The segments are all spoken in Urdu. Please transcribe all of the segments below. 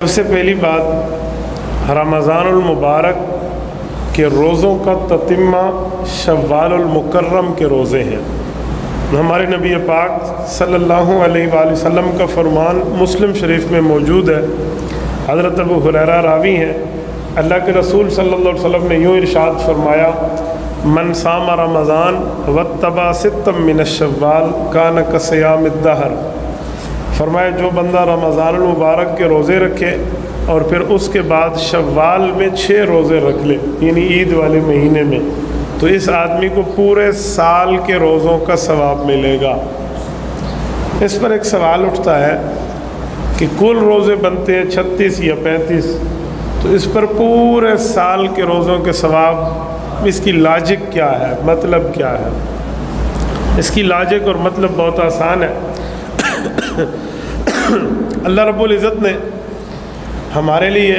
سب سے پہلی بات، رمضان المبارک کے روزوں کا تتمہ شوال المکرم کے روزے ہیں۔ ہمارے نبی پاک صلی اللہ علیہ وآلہ وسلم کا فرمان مسلم شریف میں موجود ہے۔ حضرت ابو ہریرہ راوی ہیں، اللہ کے رسول صلی اللہ علیہ وسلم نے یوں ارشاد فرمایا، من صام رمضان واتبع ستا من الشوال کان کصیام الدہر۔ فرمایا جو بندہ رمضان المبارک کے روزے رکھے اور پھر اس کے بعد شوال میں 6 روزے رکھ لے، یعنی عید والے مہینے میں، تو اس آدمی کو پورے سال کے روزوں کا ثواب ملے گا۔ اس پر ایک سوال اٹھتا ہے کہ کل روزے بنتے ہیں 36 یا 35، تو اس پر پورے سال کے روزوں کے ثواب، اس کی لاجک کیا ہے، مطلب کیا ہے؟ اس کی لاجک اور مطلب بہت آسان ہے۔ اللہ رب العزت نے ہمارے لیے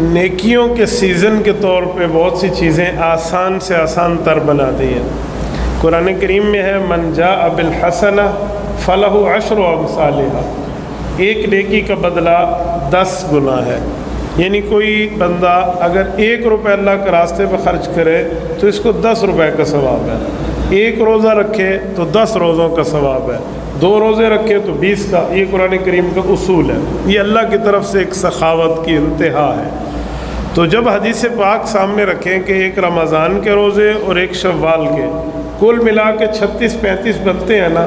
نیکیوں کے سیزن کے طور پہ بہت سی چیزیں آسان سے آسان تر بنا دی ہیں۔ قرآن کریم میں ہے، من جاء بالحسنہ فلہ عشر امثالہا، ایک نیکی کا بدلہ 10 گنا ہے۔ یعنی کوئی بندہ اگر 1 روپے اللہ کے راستے پہ خرچ کرے تو اس کو 10 روپے کا ثواب ہے۔ 1 روزہ رکھے تو 10 روزوں کا ثواب ہے، 2 روزے رکھے تو 20 کا۔ یہ قرآن کریم کا اصول ہے، یہ اللہ کی طرف سے ایک سخاوت کی انتہا ہے۔ تو جب حدیث پاک سامنے رکھیں کہ ایک رمضان کے روزے اور ایک شوال کے، کل ملا کے 36-35 بنتے ہیں نا،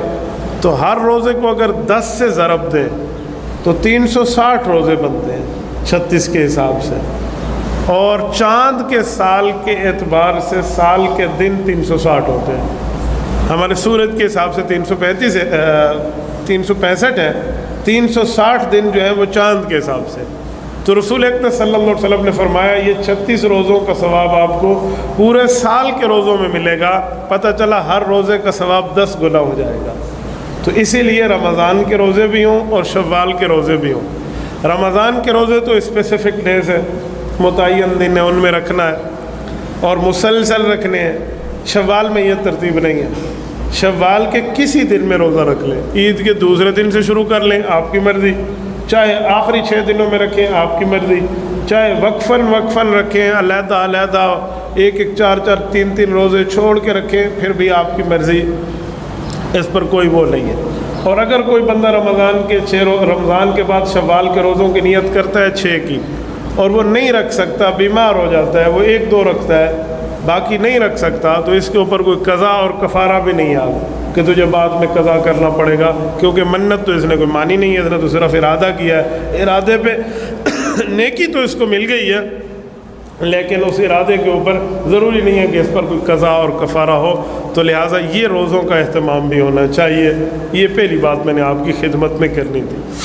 تو ہر روزے کو اگر 10 سے ضرب دیں تو 360 روزے بنتے ہیں 36 کے حساب سے، اور چاند کے سال کے اعتبار سے سال کے دن 360 ہوتے ہیں۔ ہمارے سورج کے حساب سے 365 ہے، 360 دن جو ہے وہ چاند کے حساب سے۔ تو رسول اکرم صلی اللہ علیہ وسلم نے فرمایا یہ 36 روزوں کا ثواب آپ کو پورے سال کے روزوں میں ملے گا۔ پتہ چلا ہر روزے کا ثواب 10 گنا ہو جائے گا۔ تو اسی لیے رمضان کے روزے بھی ہوں اور شوال کے روزے بھی ہوں۔ رمضان کے روزے تو اسپیسیفک ڈیز ہیں، متعین دن ہیں، ان میں رکھنا ہے اور مسلسل رکھنے ہیں۔ شوال میں یہ ترتیب نہیں ہے، شوال کے کسی دن میں روزہ رکھ لیں، عید کے دوسرے دن سے شروع کر لیں، آپ کی مرضی، چاہے آخری 6 دنوں میں رکھیں، آپ کی مرضی، چاہے وقفاً رکھیں، علیحدہ 1-1 4-4 3-3 روزے چھوڑ کے رکھیں، پھر بھی آپ کی مرضی، اس پر کوئی وہ نہیں ہے۔ اور اگر کوئی بندہ رمضان کے بعد شوال کے روزوں کی نیت کرتا ہے 6 کی، اور وہ نہیں رکھ سکتا، بیمار ہو جاتا ہے، وہ 1-2 رکھتا ہے، باقی نہیں رکھ سکتا، تو اس کے اوپر کوئی قضا اور کفارہ بھی نہیں آتا کہ تجھے بعد میں قضا کرنا پڑے گا، کیونکہ منت تو اس نے کوئی مانی نہیں ہے، اس نے تو صرف ارادہ کیا ہے۔ ارادے پہ نیکی تو اس کو مل گئی ہے، لیکن اس ارادے کے اوپر ضروری نہیں ہے کہ اس پر کوئی قضا اور کفارہ ہو۔ تو لہٰذا یہ روزوں کا اہتمام بھی ہونا چاہیے۔ یہ پہلی بات میں نے آپ کی خدمت میں کرنی تھی۔